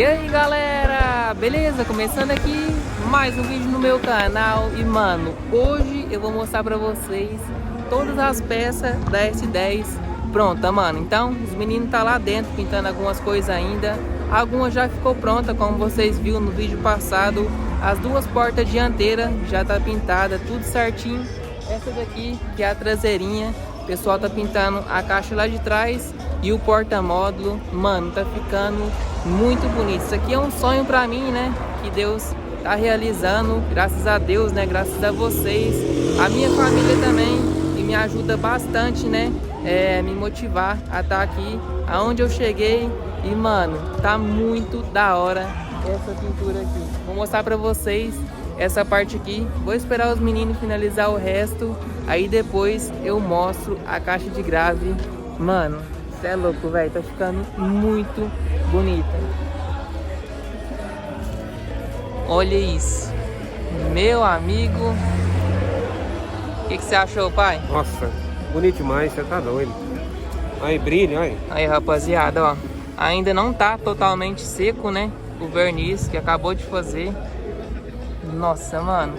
E aí galera, beleza? Começando aqui mais um vídeo no meu canal. E mano, hoje eu vou mostrar pra vocês todas as peças da S10 pronta, mano. Então, os meninos tá lá dentro pintando algumas coisas ainda. Algumas já ficou pronta, como vocês viram no vídeo passado. As duas portas dianteiras já tá pintada, tudo certinho. Essa daqui, que é a traseirinha, o pessoal tá pintando a caixa lá de trás e o porta-módulo. Mano, tá ficando muito bonito. Isso aqui é um sonho pra mim, né? Que Deus tá realizando, graças a Deus, né? Graças a vocês, a minha família também, que me ajuda bastante, né? Me motivar a estar aqui aonde eu cheguei. E mano, tá muito da hora essa pintura aqui. Vou mostrar pra vocês essa parte aqui. Vou esperar os meninos finalizar o resto, aí depois eu mostro a caixa de grave. Mano, você é louco, velho. Tá ficando muito bonita. Olha isso, meu amigo. O que você achou, pai? Nossa, bonito demais, você tá doido. Aí, brilho, aí. Aí, rapaziada, ó. Ainda não tá totalmente seco, né? O verniz que acabou de fazer. Nossa, mano.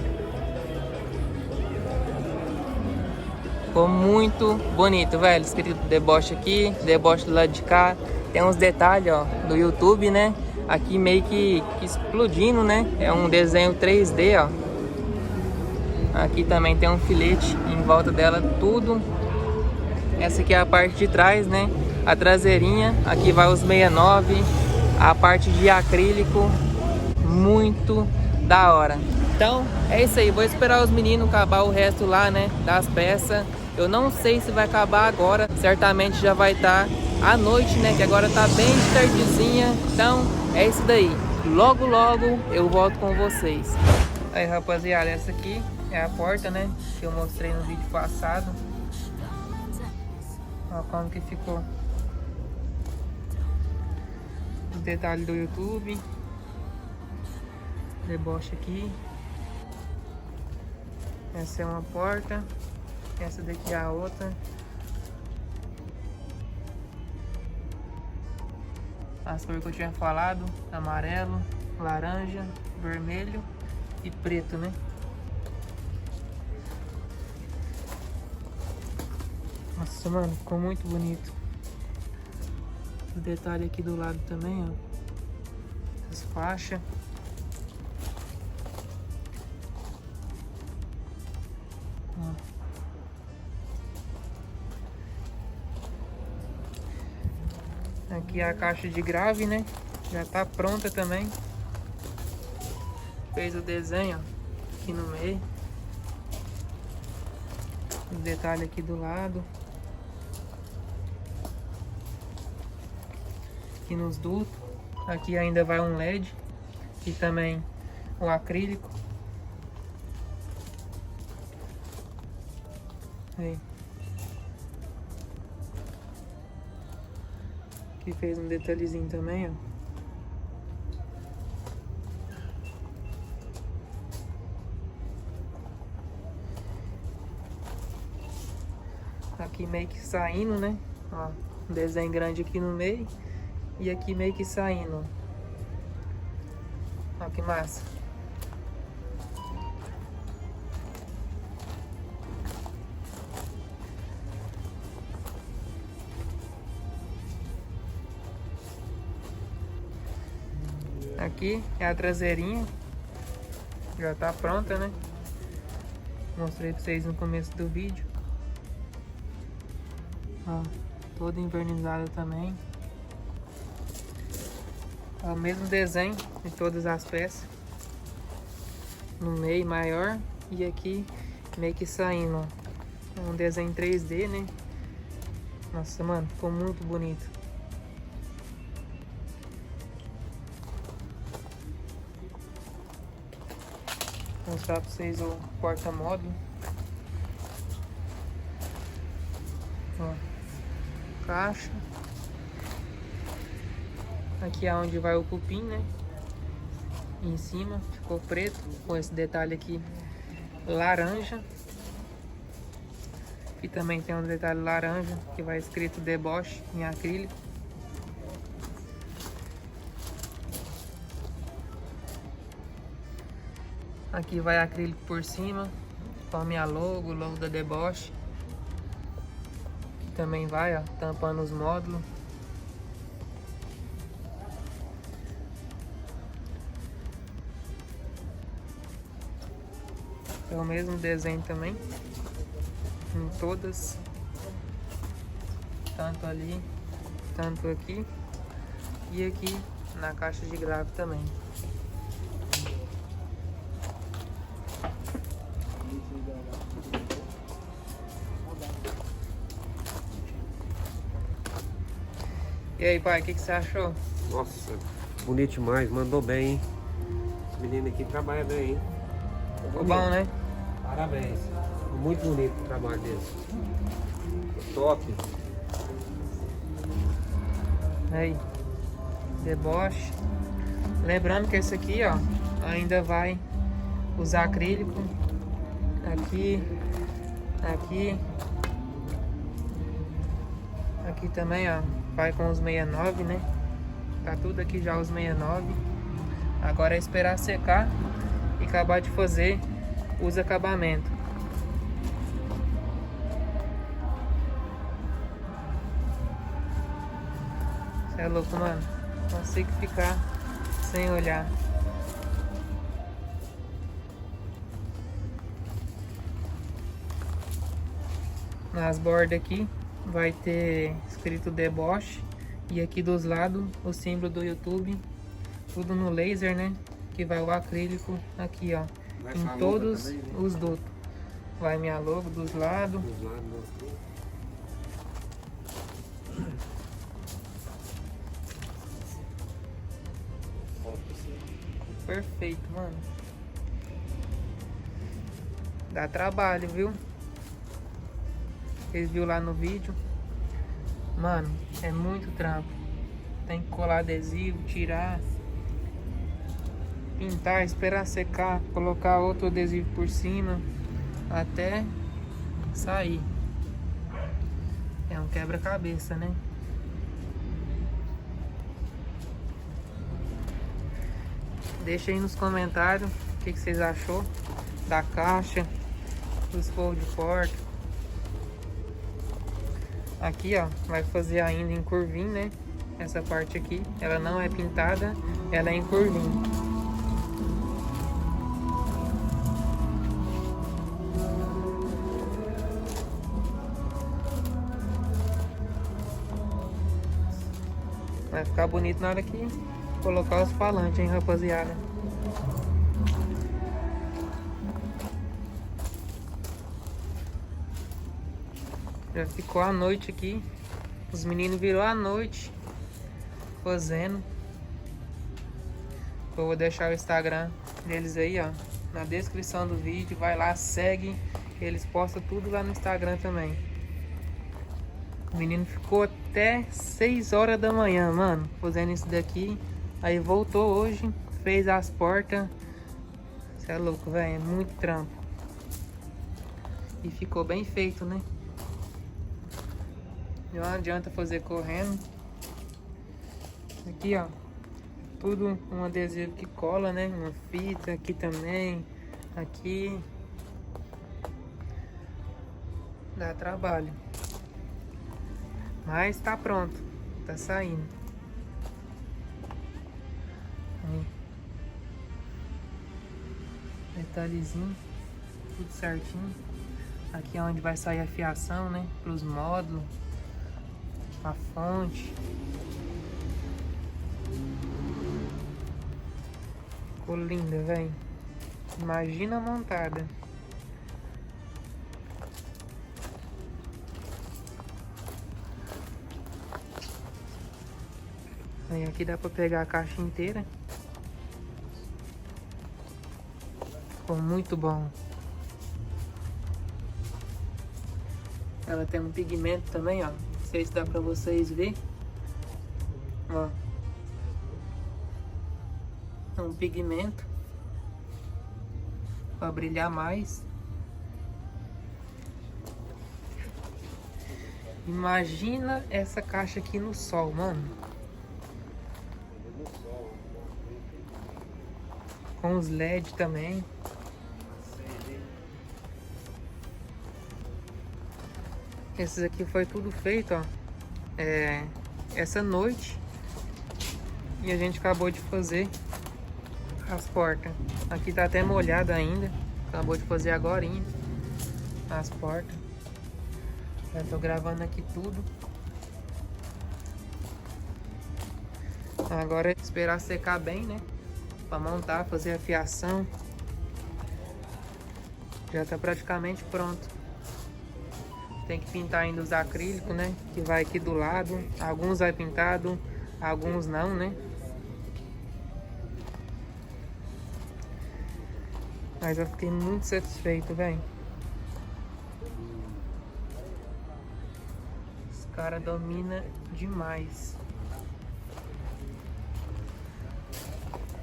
Ficou muito bonito, velho. Escrito deboche aqui, deboche do lado de cá. Tem uns detalhes, ó, do YouTube, né? Aqui meio que explodindo, né? É um desenho 3D, ó. Aqui também tem um filete em volta dela, tudo. Essa aqui é a parte de trás, né? A traseirinha. Aqui vai os 69. A parte de acrílico. Muito da hora. Então, é isso aí. Vou esperar os meninos acabar o resto lá, né? Das peças. Eu não sei se vai acabar agora. Certamente já vai estar à noite, né? Que agora tá bem de tardezinha. Então, é isso daí. Logo, logo eu volto com vocês. Aí, rapaziada, essa aqui é a porta, né? Que eu mostrei no vídeo passado. Olha como que ficou. Os detalhes do YouTube. Deboche aqui. Essa é uma porta. Essa daqui é a outra. As cores que eu tinha falado: amarelo, laranja, vermelho e preto, né? Nossa, mano, ficou muito bonito. O detalhe aqui do lado também, ó. As faixas. Ó. Aqui é a caixa de grave, né? Já tá pronta também. Fez o desenho, ó, aqui no meio. O detalhe aqui do lado. Aqui nos dutos. Aqui ainda vai um LED. Aqui também o acrílico. Aí. Aqui fez um detalhezinho também, ó. Aqui meio que saindo, né? Ó, um desenho grande aqui no meio. E aqui meio que saindo. Ó, que massa. Aqui é a traseirinha. Já tá pronta, né? Mostrei pra vocês no começo do vídeo. Ó, toda invernizada também. Ó, o mesmo desenho de todas as peças. No meio maior e aqui meio que saindo, ó. É um desenho 3D, né? Nossa, mano, ficou muito bonito. Vou mostrar pra vocês o porta-módulo. Ó, caixa. Aqui é onde vai o cupim, né? Em cima ficou preto, com esse detalhe aqui laranja. E também tem um detalhe laranja que vai escrito deboche em acrílico. Aqui vai acrílico por cima, com a minha logo, o logo da Deboche. Aqui também vai, ó, tampando os módulos. É o mesmo desenho também, em todas, tanto ali, tanto aqui e aqui na caixa de grave também. E aí, pai, o que você achou? Nossa, bonito demais, mandou bem, hein? Esse menino aqui trabalha bem, hein? Ficou bom, né? Parabéns. Muito bonito o trabalho dele. Top. Aí, Deboche. Lembrando que esse aqui, ó, ainda vai usar acrílico. Aqui, aqui. Aqui também, ó, vai com os 69, né? Tá tudo aqui já os 69. Agora é esperar secar e acabar de fazer os acabamentos. Você é louco, mano. Não consigo ficar sem olhar. Nas bordas aqui vai ter escrito Deboche. E aqui dos lados o símbolo do YouTube. Tudo no laser, né? Que vai o acrílico aqui, ó. Em todos também, né? Os dutos. Vai minha logo dos lados. Perfeito, mano. Dá trabalho, viu? Vocês viram lá no vídeo. Mano, é muito trampo. Tem que colar adesivo, tirar, pintar, esperar secar, colocar outro adesivo por cima até sair. É um quebra-cabeça, né? Deixa aí nos comentários o que vocês achou da caixa, dos forros de porta. Aqui, ó, vai fazer ainda em curvinho, né? Essa parte aqui, ela não é pintada, ela é em curvinho. Vai ficar bonito na hora que colocar os falantes, hein, rapaziada. Já ficou a noite aqui. Os meninos virou a noite fazendo. Eu vou deixar o Instagram deles aí, ó, na descrição do vídeo. Vai lá, segue. Eles postam tudo lá no Instagram também. O menino ficou até 6 horas da manhã, mano, fazendo isso daqui. Aí voltou hoje, fez as portas. Você é louco, velho, é muito trampo. E ficou bem feito, né? Não adianta fazer correndo. Aqui, ó, tudo um adesivo que cola, né? Uma fita aqui também. Aqui. Dá trabalho. Mas tá pronto. Tá saindo. Aí. Detalhezinho. Tudo certinho. Aqui é onde vai sair a fiação, né? Para os módulos. A fonte. Ficou linda, velho. Imagina a montada. Aí aqui dá pra pegar a caixa inteira. Ficou muito bom. Ela tem um pigmento também, ó. Não sei se dá pra vocês ver. Ó. É um pigmento pra brilhar mais. Imagina essa caixa aqui no sol, mano. Com os LED também. Esses aqui foi tudo feito, ó, essa noite. E a gente acabou de fazer as portas. Aqui tá até molhado ainda. Acabou de fazer agorinha as portas. Já tô gravando aqui tudo. Agora é esperar secar bem, né? Pra montar, fazer a fiação. Já tá praticamente pronto. Tem que pintar ainda os acrílicos, né? Que vai aqui do lado. Alguns vai pintado, alguns não, né? Mas eu fiquei muito satisfeito, velho. Os caras dominam demais.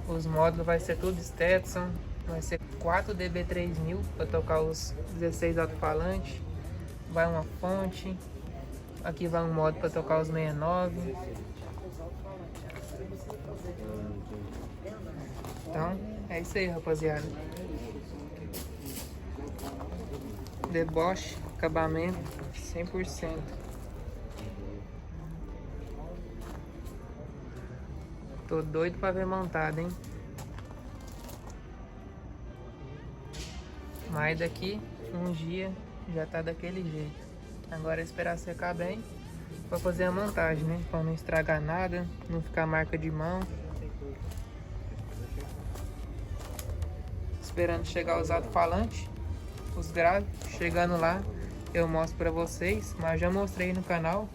Os módulos vai ser tudo Stetson. Vai ser 4 DB3000 para tocar os 16 alto-falantes. Vai uma fonte. Aqui vai um módulo para tocar os 69. Então, é isso aí, rapaziada. Deboche, acabamento 100%. Tô doido pra ver montado, hein? Mas daqui um dia já tá daquele jeito. Agora é esperar secar bem pra fazer a montagem, né? Pra não estragar nada, não ficar marca de mão. Esperando chegar os alto-falantes, os graves. Chegando lá eu mostro pra vocês, mas já mostrei no canal.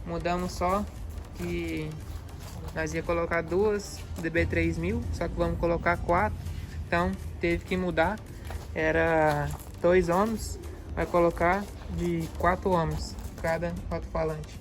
Mudamos só que nós ia colocar 2 DB3000, só que vamos colocar 4. Então teve que mudar. Era 2 ohms, vai colocar de 4 ohms cada alto-falante.